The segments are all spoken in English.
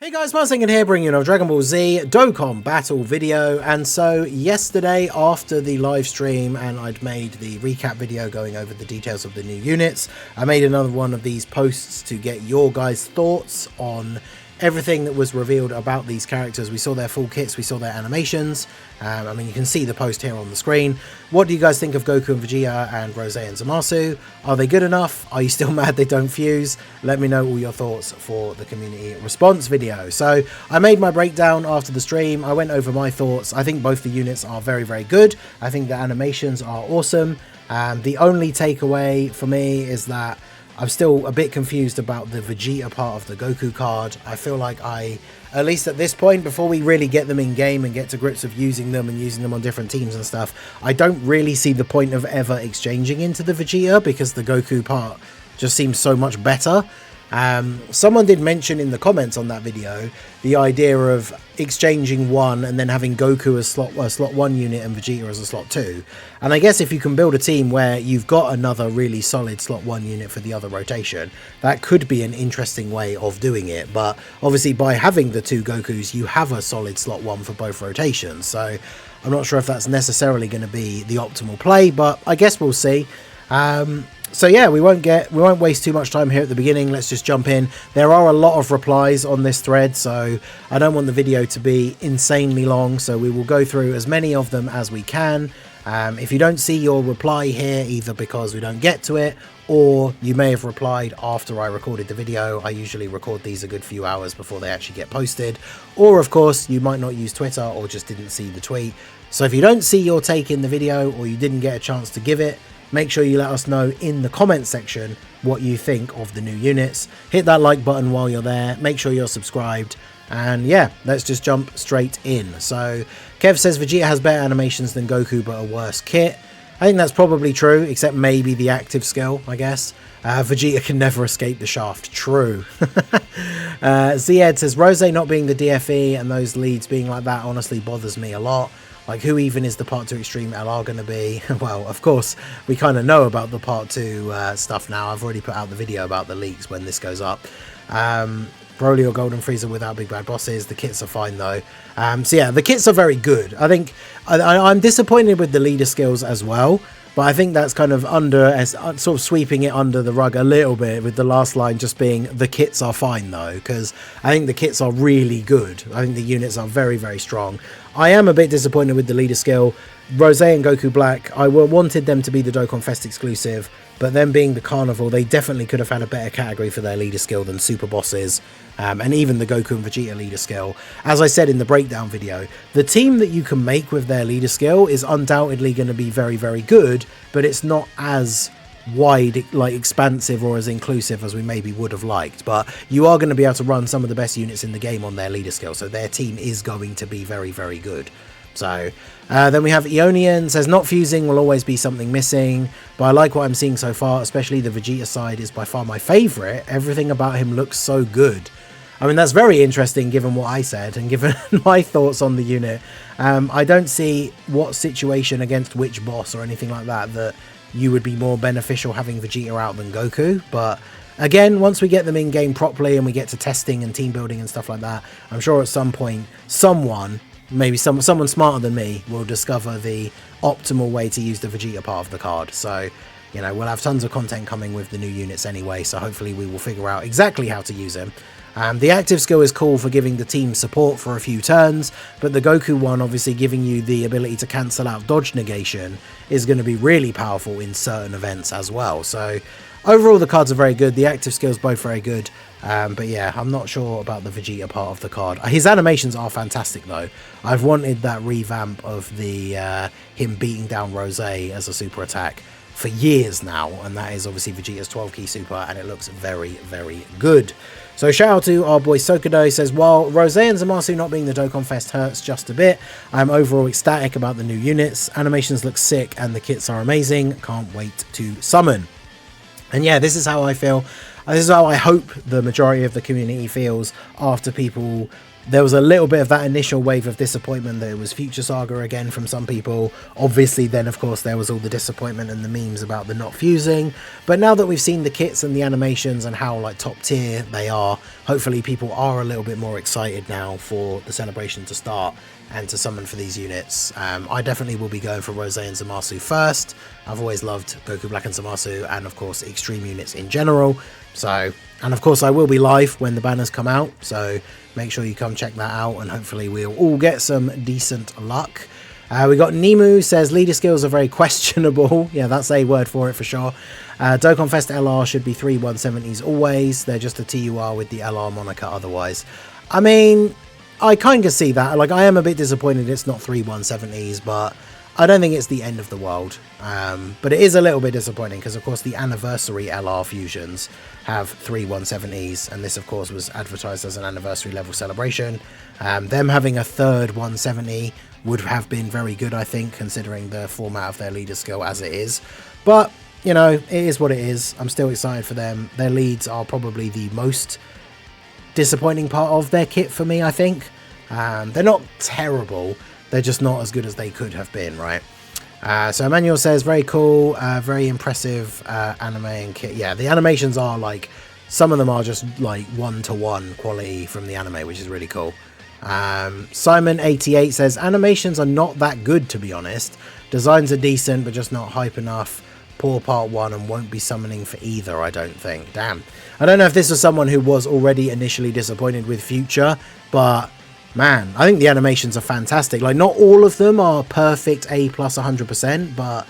Hey guys, Marsingin here, bringing you another Dragon Ball Z Dokkan battle video. And so yesterday after the live stream and I'd made the recap video going over the details of the new units, I made another one of these posts to get your guys' thoughts on everything that was revealed about these characters. We saw their full kits, we saw their animations. I mean, you can see the post here on the screen. What do you guys think of Goku and Vegeta and Rose and Zamasu? Are they good enough? Are you still mad they don't fuse? Let me know all your thoughts for the community response video. So I made my breakdown after the stream. I went over my thoughts. I think both the units are very, very good. I think the animations are awesome. The only takeaway for me is that I'm still a bit confused about the Vegeta part of the Goku card. I feel like at least at this point, before we really get them in game and get to grips of using them and using them on different teams and stuff, I don't really see the point of ever exchanging into the Vegeta because the Goku part just seems so much better. Someone did mention in the comments on that video the idea of exchanging one and then having Goku as slot 1 unit and Vegeta as a slot 2. And I guess if you can build a team where you've got another really solid slot 1 unit for the other rotation, that could be an interesting way of doing it. But obviously by having the two Gokus, you have a solid slot 1 for both rotations. So I'm not sure if that's necessarily going to be the optimal play, but I guess we'll see. So yeah, we won't waste too much time here at the beginning. Let's just jump in. There are a lot of replies on this thread, so I don't want the video to be insanely long, so we will go through as many of them as we can. If you don't see your reply here, either because we don't get to it, or you may have replied after I recorded the video. I usually record these a good few hours before they actually get posted. Or of course, you might not use Twitter or just didn't see the tweet. So if you don't see your take in the video, or you didn't get a chance to give it, make sure you let us know in the comment section what you think of the new units. Hit that like button while you're there. Make sure you're subscribed. And yeah, let's just jump straight in. So Kev says Vegeta has better animations than Goku, but a worse kit. I think that's probably true, except maybe the active skill, I guess. Vegeta can never escape the shaft. True. Zed says Rose not being the DFE and those leads being like that honestly bothers me a lot. Like, who even is the Part 2 Extreme LR going to be? Well, of course, we kind of know about the Part 2 stuff now. I've already put out the video about the leaks when this goes up. Broly or Golden Frieza without big bad bosses. The kits are fine, though. So, yeah, the kits are very good. I think I'm disappointed with the leader skills as well. But I think that's kind of sort of sweeping it under the rug a little bit, with the last line just being the kits are fine though, because I think the kits are really good. I think the units are very, very strong. I am a bit disappointed with the leader skill. Rose and Goku Black, I wanted them to be the Dokkan Fest exclusive, but them being the Carnival, they definitely could have had a better category for their leader skill than Super Bosses, and even the Goku and Vegeta leader skill. As I said in the breakdown video, the team that you can make with their leader skill is undoubtedly going to be very, very good, but it's not as wide, like expansive or as inclusive as we maybe would have liked. But you are going to be able to run some of the best units in the game on their leader skill, so their team is going to be very, very good. So then we have Eonian says not fusing will always be something missing, but I like what I'm seeing so far, especially the Vegeta side is by far my favorite. Everything about him looks so good. I mean, that's very interesting given what I said and given my thoughts on the unit. I don't see what situation against which boss or anything like that you would be more beneficial having Vegeta out than Goku, but again, once we get them in game properly and we get to testing and team building and stuff like that, I'm sure at some point someone, maybe someone smarter than me, will discover the optimal way to use the Vegeta part of the card. So, you know, we'll have tons of content coming with the new units anyway, so hopefully we will figure out exactly how to use him. The active skill is cool for giving the team support for a few turns, but the Goku one, obviously giving you the ability to cancel out dodge negation, is going to be really powerful in certain events as well. So overall, the cards are very good. The active skills both very good. But yeah, I'm not sure about the Vegeta part of the card. His animations are fantastic though. I've wanted that revamp of the him beating down Rose as a super attack for years now, and that is obviously Vegeta's 12 key super, and it looks very, very good. So shout out to our boy Sokado. He says, while Rose and Zamasu not being the Dokkan Fest hurts just a bit, I'm overall ecstatic about the new units. Animations look sick and the kits are amazing. Can't wait to summon. And yeah, this is how I feel. This is how I hope the majority of the community feels after people there was a little bit of that initial wave of disappointment that it was Future Saga again from some people. Obviously, then, of course, there was all the disappointment and the memes about the not fusing. But now that we've seen the kits and the animations and how, like, top tier they are, hopefully people are a little bit more excited now for the celebration to start and to summon for these units. I definitely will be going for Rose and Zamasu first. I've always loved Goku Black and Zamasu, and, of course, Extreme units in general. So, and of course I will be live when the banners come out, so make sure you come check that out, and hopefully we'll all get some decent luck. We got Nemu says leader skills are very questionable. Yeah, that's a word for it for sure. Dokkan Fest LR should be 3 170s always. They're just a TUR with the LR moniker otherwise. I mean, I kind of see that. Like, I am a bit disappointed it's not 3 170s, but I don't think it's the end of the world. But it is a little bit disappointing because, of course, the anniversary LR fusions have 3 170s, and this, of course, was advertised as an anniversary level celebration. Them having a third 170 would have been very good, I think, considering the format of their leader skill as it is. But, you know, it is what it is. I'm still excited for them. Their leads are probably the most disappointing part of their kit for me, I think. They're not terrible. They're just not as good as they could have been, right? So Emmanuel says, very cool, very impressive anime and kit. Yeah, the animations are like, some of them are just like 1-to-1 quality from the anime, which is really cool. Simon88 says, animations are not that good, to be honest. Designs are decent, but just not hype enough. Poor part 1 and won't be summoning for either, I don't think. Damn. I don't know if this was someone who was already initially disappointed with Future, but man, I think the animations are fantastic. Like, not all of them are perfect A+ 100%, but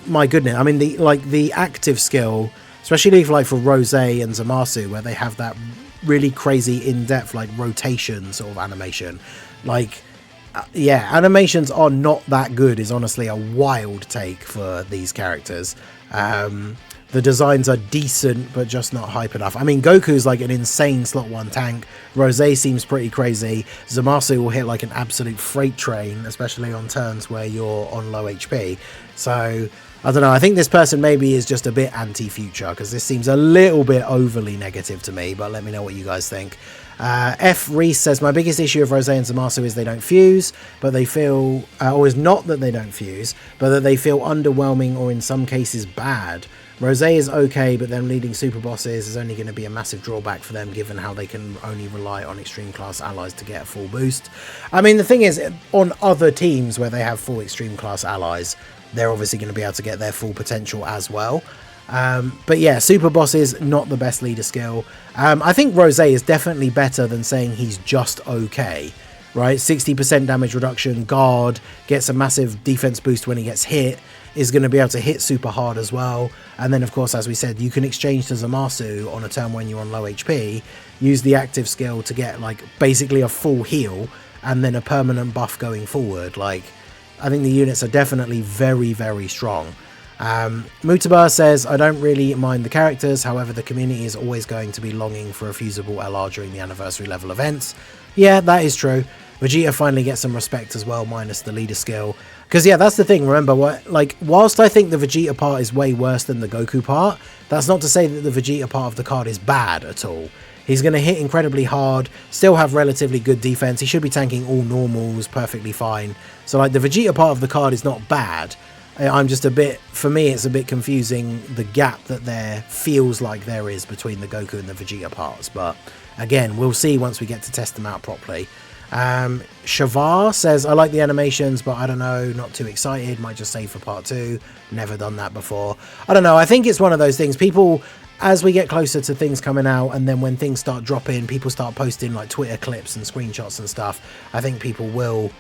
my goodness, I mean, the active skill, especially for Rose and Zamasu, where they have that really crazy in-depth like rotation sort of animation. Like, yeah, animations are not that good is honestly a wild take for these characters. The designs are decent, but just not hype enough. I mean, Goku's like an insane slot 1 tank. Rose seems pretty crazy. Zamasu will hit like an absolute freight train, especially on turns where you're on low HP. So, I don't know. I think this person maybe is just a bit anti-Future, because this seems a little bit overly negative to me, but let me know what you guys think. F. Reese says, my biggest issue of Rose and Zamasu is they don't fuse, but they feel, or is not that they don't fuse, but that they feel underwhelming or in some cases bad. Rose is okay, but them leading super bosses is only going to be a massive drawback for them, given how they can only rely on extreme class allies to get a full boost. I mean, the thing is, on other teams where they have full extreme class allies, they're obviously going to be able to get their full potential as well. But yeah, super bosses, not the best leader skill. I think Rose is definitely better than saying he's just okay, right? 60% damage reduction, guard, gets a massive defense boost when he gets hit, is going to be able to hit super hard as well. And then, of course, as we said, you can exchange to Zamasu on a turn when you're on low HP, use the active skill to get like basically a full heal and then a permanent buff going forward. Like, I think the units are definitely very, very strong. Mutaba says, I don't really mind the characters, however the community is always going to be longing for a fusible LR during the anniversary level events. Yeah, that is true. Vegeta finally gets some respect as well, minus the leader skill. Because yeah, that's the thing, remember, whilst I think the Vegeta part is way worse than the Goku part, that's not to say that the Vegeta part of the card is bad at all. He's going to hit incredibly hard, still have relatively good defense, he should be tanking all normals perfectly fine. So like, the Vegeta part of the card is not bad. I'm just a bit, for me, it's a bit confusing, the gap that there feels like there is between the Goku and the Vegeta parts. But again, we'll see once we get to test them out properly. Shavar says, I like the animations, but I don't know, not too excited, might just save for part 2. Never done that before. I don't know, I think it's one of those things, people, as we get closer to things coming out, and then when things start dropping, people start posting like Twitter clips and screenshots and stuff, I think people will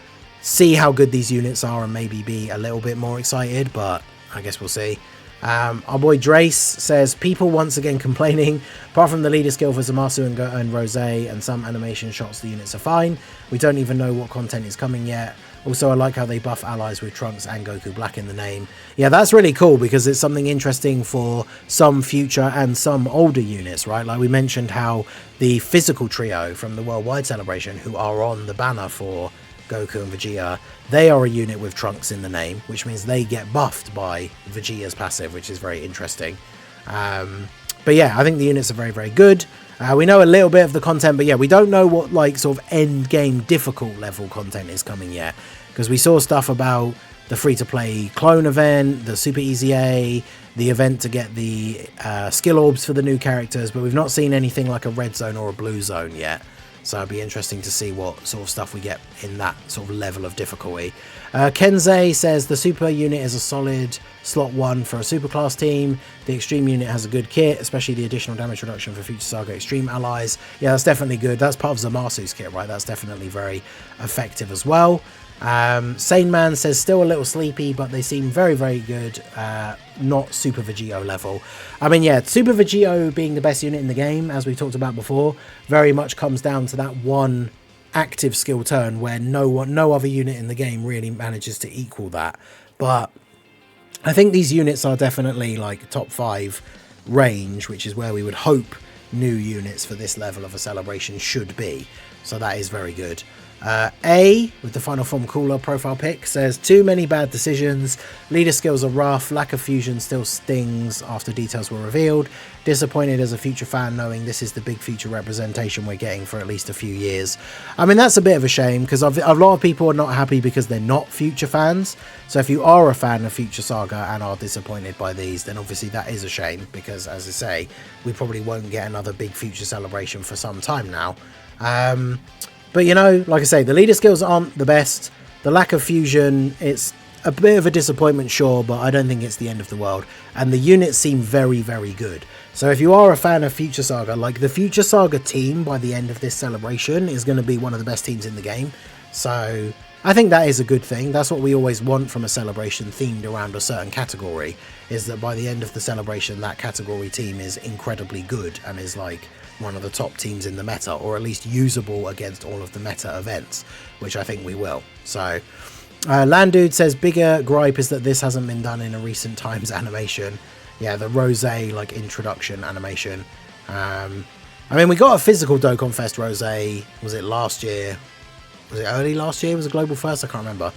see how good these units are and maybe be a little bit more excited, but I guess we'll see. Our boy Drace says, people once again complaining, apart from the leader skill for Zamasu and Rose and some animation shots, the units are fine. We don't even know what content is coming yet. Also, I like how they buff allies with Trunks and Goku Black in the name. Yeah, that's really cool because it's something interesting for some future and some older units, right? Like we mentioned how the physical trio from the Worldwide Celebration, who are on the banner for Goku and Vegeta, they are a unit with Trunks in the name, which means they get buffed by Vegeta's passive, which is very interesting. But yeah, I think the units are very, very good. We know a little bit of the content, but yeah, we don't know what like sort of end game difficult level content is coming yet, because we saw stuff about the free-to-play clone event, the Super Easy A, the event to get the skill orbs for the new characters, but we've not seen anything like a red zone or a blue zone yet. So it'd be interesting to see what sort of stuff we get in that sort of level of difficulty. Kenzei says the super unit is a solid slot 1 for a super class team. The extreme unit has a good kit, especially the additional damage reduction for Future Saga extreme allies. Yeah, that's definitely good. That's part of Zamasu's kit, right? That's definitely very effective as well. Sane Man says still a little sleepy, but they seem very, very good. Not Super Vegito level. I mean, yeah, Super Vegito being the best unit in the game, as we talked about before, very much comes down to that one active skill turn where no other unit in the game really manages to equal that. But I think these units are definitely like top 5 range, which is where we would hope new units for this level of a celebration should be. So that is very good. A, with the final form cooler profile pic, says too many bad decisions, leader skills are rough, lack of fusion still stings after details were revealed, disappointed as a future fan knowing this is the big future representation we're getting for at least a few years. I mean, that's a bit of a shame, because a lot of people are not happy because they're not future fans. So if you are a fan of Future Saga and are disappointed by these, then obviously that is a shame, because as I say, we probably won't get another big future celebration for some time now. But, you know, like I say, the leader skills aren't the best. The lack of fusion, it's a bit of a disappointment, sure, but I don't think it's the end of the world. And the units seem very, very good. So if you are a fan of Future Saga, like the Future Saga team by the end of this celebration is going to be one of the best teams in the game. So I think that is a good thing. That's what we always want from a celebration themed around a certain category, is that by the end of the celebration, that category team is incredibly good and is like one of the top teams in the meta, or at least usable against all of the meta events, which I think we will. So Landude says bigger gripe is that this hasn't been done in a recent times animation. Yeah, the Rosé like introduction animation. I mean, we got a physical Dokkan Fest Rosé, was it last year? Was it early last year? Was it Global First? I can't remember.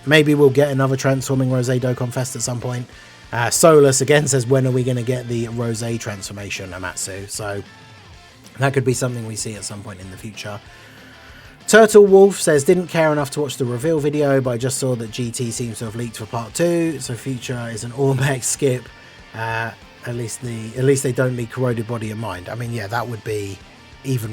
Maybe we'll get another transforming Rosé Dokkan Fest at some point. Solus again says, when are we going to get the Rosé transformation, Amatsu? So that could be something we see at some point in the future. Turtle Wolf says, didn't care enough to watch the reveal video, but I just saw that GT seems to have leaked for part 2, so future is an all-mech skip. At least they don't leak Corroded Body and Mind. I mean, yeah, that would be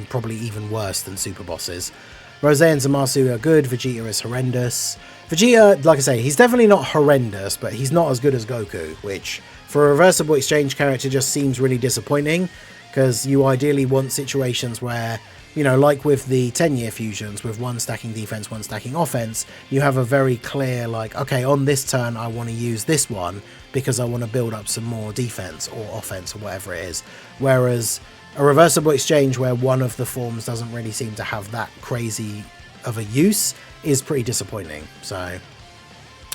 probably even worse than Super Bosses. Rosé and Zamasu are good, Vegeta is horrendous. Vegeta, like I say, he's definitely not horrendous, but he's not as good as Goku, which for a reversible exchange character just seems really disappointing, because you ideally want situations where, you know, like with the 10-year fusions, with one stacking defense, one stacking offense, you have a very clear, like, okay, on this turn I want to use this one because I want to build up some more defense or offense or whatever it is. Whereas a reversible exchange where one of the forms doesn't really seem to have that crazy of a use is pretty disappointing. So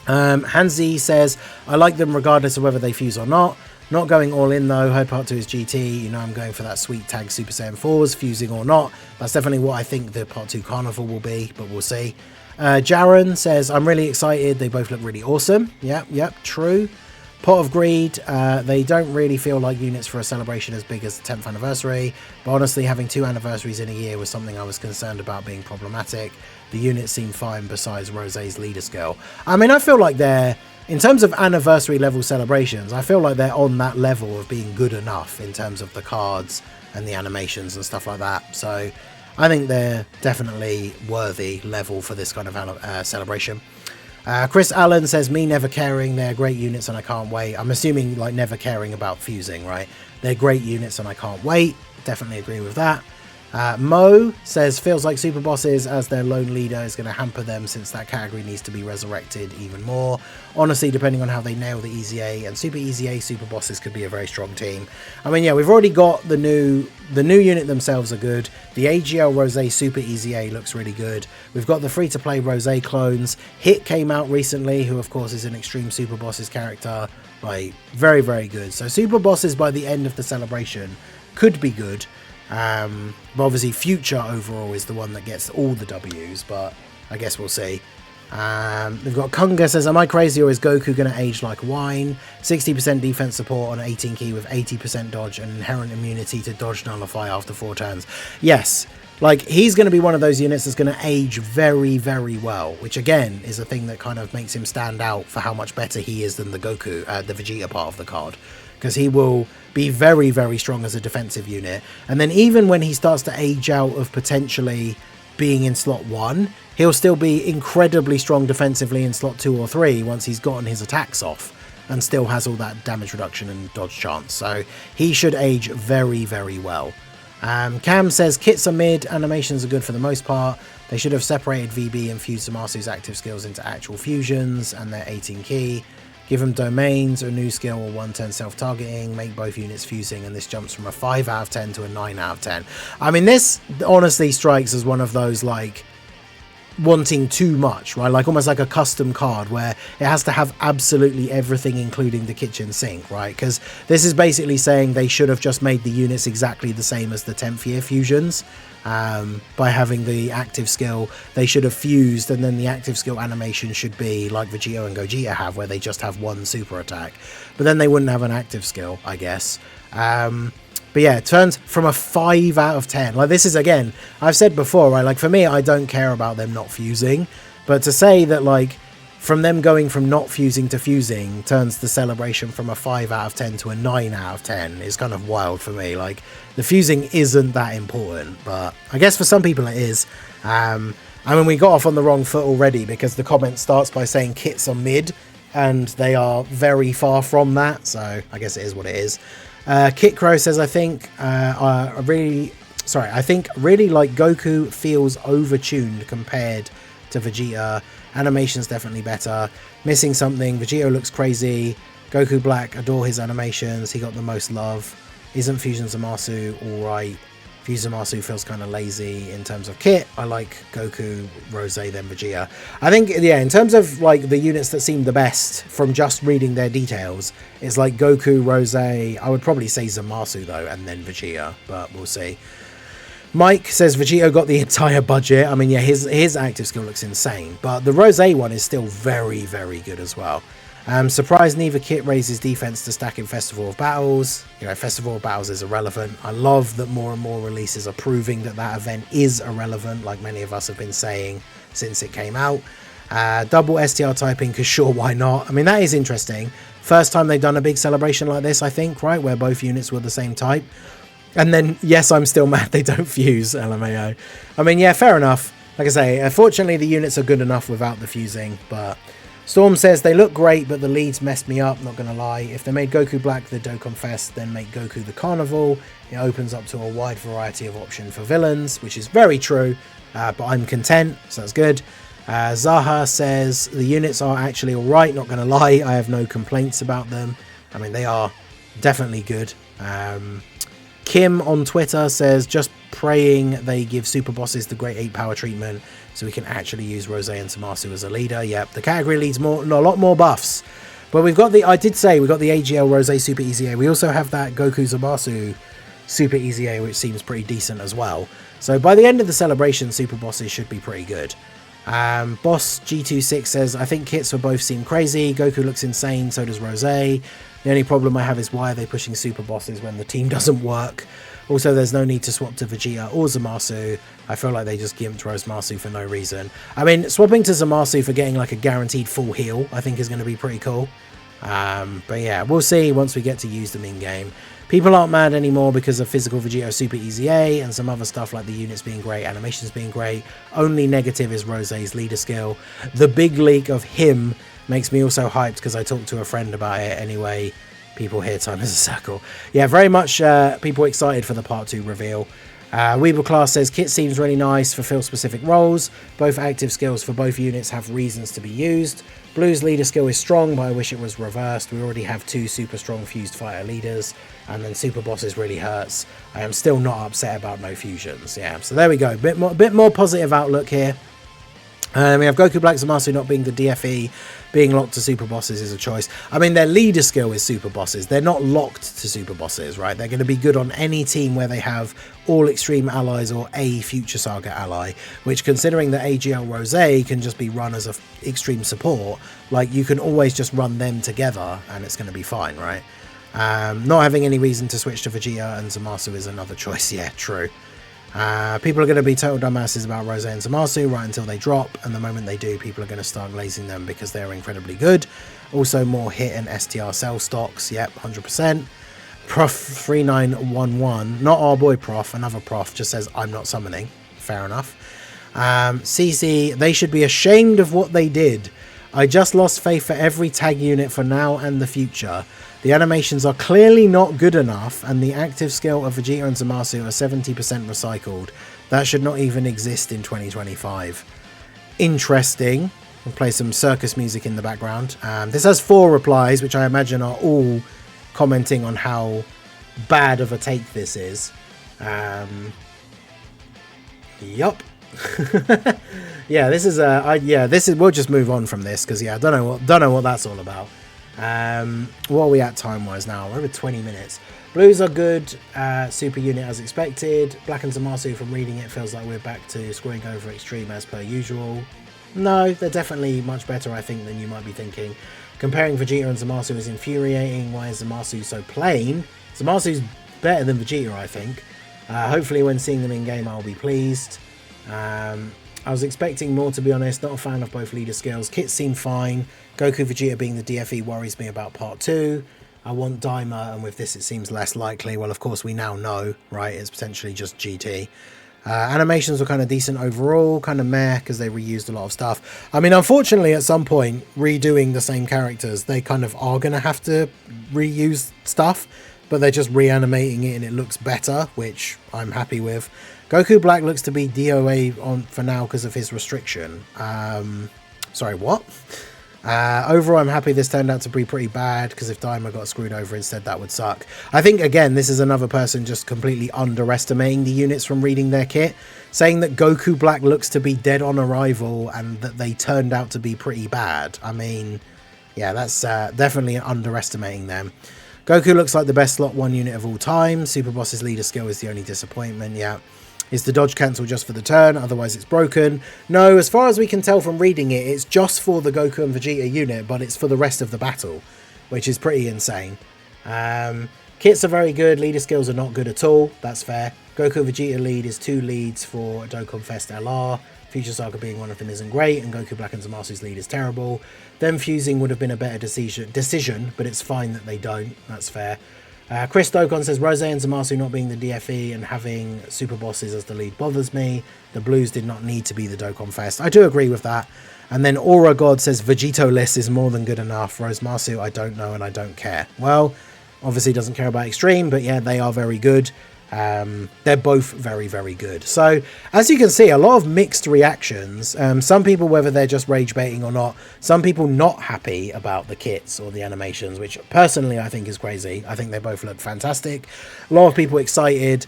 Hansi says, I like them regardless of whether they fuse or not. Not going all in though. Heard part 2 is GT. You know, I'm going for that sweet tag Super Saiyan 4s, fusing or not. That's definitely what I think the part 2 Carnival will be, but we'll see. Jaren says, I'm really excited. They both look really awesome. Yep, true. Pot of Greed, they don't really feel like units for a celebration as big as the 10th anniversary, but honestly having 2 anniversaries in a year was something I was concerned about being problematic. The units seem fine besides Rosé's leader skill. I mean, I feel like they're, in terms of anniversary level celebrations, I feel like they're on that level of being good enough in terms of the cards and the animations and stuff like that. So I think they're definitely worthy level for this kind of celebration. Chris Allen says, me never caring, they're great units and I can't wait. I'm assuming like never caring about fusing, right? They're great units and I can't wait. Definitely agree with that. Mo says, feels like Super Bosses as their lone leader is going to hamper them since that category needs to be resurrected even more. Honestly, depending on how they nail the Easy A and Super Easy A, Super Bosses could be a very strong team. I mean, yeah, we've already got the new unit themselves are good. The AGL Rosé Super Easy A looks really good. We've got the free-to-play Rosé clones. Hit came out recently, who of course is an Extreme Super Bosses character. Like, very, very good. So Super Bosses by the end of the celebration could be good. But obviously Future overall is the one that gets all the W's, but I guess we'll see. We've got Kunga says, am I crazy or is Goku going to age like wine? 60% defense support on 18 key with 80% dodge and inherent immunity to dodge nullify after 4 turns. Yes, like he's going to be one of those units that's going to age very, very well, which again is a thing that kind of makes him stand out for how much better he is than the Goku, the Vegeta part of the card, because he will be very, very strong as a defensive unit. And then even when he starts to age out of potentially being in slot 1, he'll still be incredibly strong defensively in slot 2 or 3 once he's gotten his attacks off and still has all that damage reduction and dodge chance. So he should age very, very well. Cam says kits are mid, animations are good for the most part. They should have separated VB and fused Zamasu's active skills into actual fusions and their 18 key. Give them domains, a new skill or 1-turn self-targeting, make both units fusing, and this jumps from a 5 out of 10 to a 9 out of 10. I mean, this honestly strikes as one of those, like, wanting too much, right? Like almost like a custom card where it has to have absolutely everything, including the kitchen sink, right? Because this is basically saying they should have just made the units exactly the same as the 10th year fusions. By having the active skill, they should have fused, and then the active skill animation should be like Vegeta and Gogeta have, where they just have one super attack, but then they wouldn't have an active skill, I guess. But yeah, it turns from a 5 out of 10. Like, this is, again, I've said before, right? Like, for me, I don't care about them not fusing, but to say that, like, from them going from not fusing to fusing turns the celebration from a 5 out of 10 to a 9 out of 10 is kind of wild for me. Like, the fusing isn't that important, but I guess for some people it is. I mean, we got off on the wrong foot already because the comment starts by saying kits are mid, and they are very far from that, so I guess it is what it is. Kit Crow says, I think really like Goku feels overtuned compared to Vegeta. Animation's definitely better. Missing something. Vegeta looks crazy. Goku Black, adore his animations. He got the most love. Isn't Fusion Zamasu alright? Fusion Zamasu feels kind of lazy in terms of kit. I like Goku, Rose, then Vegeta. I think, yeah, in terms of like the units that seem the best from just reading their details, it's like Goku, Rose. I would probably say Zamasu though, and then Vegeta, but we'll see. Mike says Vegeta got the entire budget. I mean, yeah, his active skill looks insane, but the Rose one is still very, very good as well. Surprised neither kit raises defense to stack in Festival of Battles. You know, Festival of Battles is irrelevant. I love that more and more releases are proving that that event is irrelevant, like many of us have been saying since it came out. Double STR typing, because sure, why not? I mean, that is interesting. First time they've done a big celebration like this, I think, right, where both units were the same type. And then, yes, I'm still mad they don't fuse, LMAO. I mean, yeah, fair enough. Like I say, unfortunately, the units are good enough without the fusing, but Storm says, they look great, but the leads messed me up, not gonna lie. If they made Goku Black the Dokkan Fest, then make Goku the Carnival, it opens up to a wide variety of options for villains, which is very true, but I'm content, so that's good. Zaha says, the units are actually alright, not gonna lie, I have no complaints about them. I mean, they are definitely good. Kim on Twitter says, just praying they give super bosses the great 8 power treatment so we can actually use Rose and Zamasu as a leader. Yep, the category leads a lot more buffs. But we've got the, I did say, we got the AGL Rose Super Easy A. We also have that Goku Zamasu Super Easy A, which seems pretty decent as well. So by the end of the celebration, super bosses should be pretty good. Boss G26 says, I think kits for both seem crazy. Goku looks insane, so does Rose. The only problem I have is why are they pushing super bosses when the team doesn't work? Also, there's no need to swap to Vegeta or Zamasu. I feel like they just gimped Rose Masu for no reason. I mean, swapping to Zamasu for getting like a guaranteed full heal, I think is going to be pretty cool. But yeah, we'll see once we get to use them in game. People aren't mad anymore because of physical Vegeta Super Easy A and some other stuff like the units being great, animations being great. Only negative is Rose's leader skill. The big leak of him makes me also hyped because I talked to a friend about it anyway. People here, time is a circle. Yeah, very much people excited for the part 2 reveal. Weeble Class says, kit seems really nice, fulfill specific roles. Both active skills for both units have reasons to be used. Blue's leader skill is strong, but I wish it was reversed. We already have 2 super strong fused fighter leaders, and then super bosses really hurts. I am still not upset about no fusions. Yeah, so there we go. Bit more positive outlook here. We have Goku Black Zamasu not being the DFE, being locked to super bosses is a choice. I mean, their leader skill is super bosses. They're not locked to super bosses, right? They're going to be good on any team where they have all extreme allies or a Future Saga ally, which, considering that AGL Rose can just be run as a extreme support, like, you can always just run them together and it's going to be fine, right? Not having any reason to switch to Vegeta and Zamasu is another choice. Yeah, true. People are going to be total dumbasses about Rose and Zamasu right until they drop, and the moment they do, people are going to start glazing them because they're incredibly good. Also, more hit and STR cell stocks, yep, 100%. Prof3911, not our boy Prof, another Prof, just says, I'm not summoning. Fair enough. CC, they should be ashamed of what they did. I just lost faith for every tag unit for now and the future. The animations are clearly not good enough, and the active skill of Vegeta and Zamasu are 70% recycled. That should not even exist in 2025. Interesting. We'll play some circus music in the background. This has 4 replies, which I imagine are all commenting on how bad of a take this is. Yup. Yeah, this is we'll just move on from this because I don't know what that's all about. What are we at time wise now? We're over 20 minutes. Blues are good. Super unit as expected. Black and Zamasu, from reading it, feels like we're back to screwing over extreme as per usual. No, they're definitely much better, I think, than you might be thinking. Comparing Vegeta and Zamasu is infuriating. Why is Zamasu so plain? Zamasu's better than Vegeta, I think. Hopefully when seeing them in game I'll be pleased. I was expecting more, to be honest. Not a fan of both leader skills. Kits seem fine. Goku Vegeta being the DFE worries me about part 2. I want Daima, and with this it seems less likely. Well, of course we now know, right? It's potentially just GT. Animations were kind of decent overall, kind of meh because they reused a lot of stuff. I mean, unfortunately, at some point, redoing the same characters, they kind of are going to have to reuse stuff, but they're just reanimating it and it looks better, which I'm happy with. Goku Black looks to be DOA on for now because of his restriction. Sorry, what? Overall, I'm happy this turned out to be pretty bad, because if Daima got screwed over instead, that would suck. I think, again, this is another person just completely underestimating the units from reading their kit, saying that Goku Black looks to be dead on arrival and that they turned out to be pretty bad. I mean, yeah, that's definitely underestimating them. Goku looks like the best slot 1 unit of all time. Super Boss's leader skill is the only disappointment, yeah. Is the dodge cancel just for the turn? Otherwise it's broken. No, as far as we can tell from reading it, it's just for the Goku and Vegeta unit, but it's for the rest of the battle, which is pretty insane. Kits are very good. Leader skills are not good at all. That's fair. Goku Vegeta lead is 2 leads for Dokkan Fest LR. Future Saga being one of them isn't great, and Goku Black and Zamasu's lead is terrible. Them fusing would have been a better decision, but it's fine that they don't. That's fair. Chris Dokkan says, Rose and Zamasu not being the DFE and having super bosses as the lead bothers me. The Blues did not need to be the Dokkan Fest. I do agree with that. And then Aura God says, Vegetoless is more than good enough. Rose Masu, I don't know and I don't care. Well, obviously doesn't care about Extreme, but yeah, they are very good. They're both very, very good. So, as you can see, a lot of mixed reactions. Some people, whether they're just rage baiting or not, some people not happy about the kits or the animations, which personally I think is crazy. I think they both look fantastic. A lot of people excited.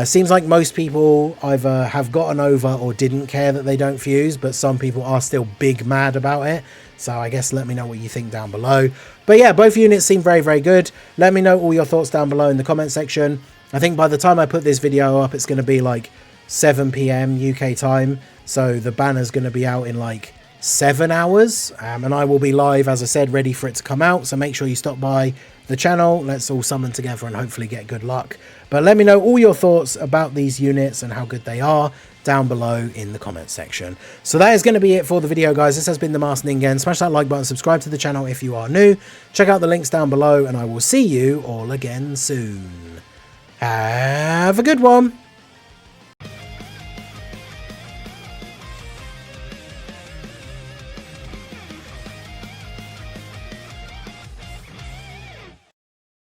Seems like most people either have gotten over or didn't care that they don't fuse, but some people are still big mad about it. So I guess let me know what you think down below. But yeah, both units seem very, very good. Let me know all your thoughts down below in the comment section. I think by the time I put this video up, it's going to be like 7 PM UK time. So the banner's going to be out in like 7 hours. And I will be live, as I said, ready for it to come out. So make sure you stop by the channel. Let's all summon together and hopefully get good luck. But let me know all your thoughts about these units and how good they are down below in the comment section. So that is going to be it for the video, guys. This has been the Masked Ningen. Smash that like button, subscribe to the channel if you are new. Check out the links down below, and I will see you all again soon. Have a good one.